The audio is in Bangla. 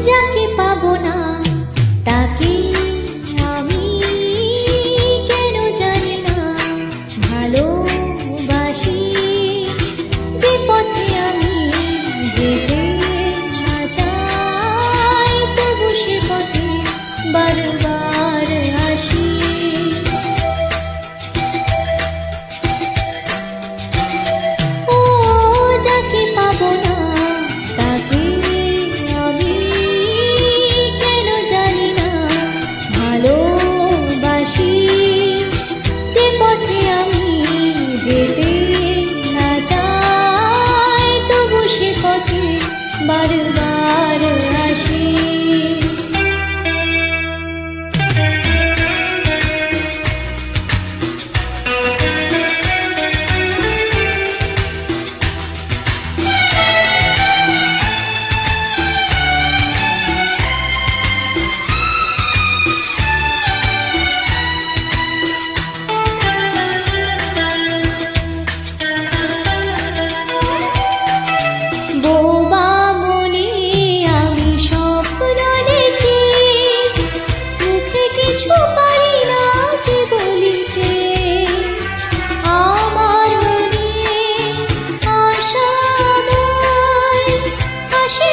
যাকে পাবো না তাকে আমি কেন জানি না ভালোবাসি। যে পথে আমি যেতে না চাই তবু সে পথে বারবার আসি। ও যাকে পাবো না তাকে আমি কেন জানি না ভালোবাসি। যে পথে আমি যেতে না চাই তবু সে পথে বারবার আসি। বোবা মনে আমি স্বপ্ন দেখি, মুখে কিছু পারি না যে বলিতে। আমার মনে আশাময় আসে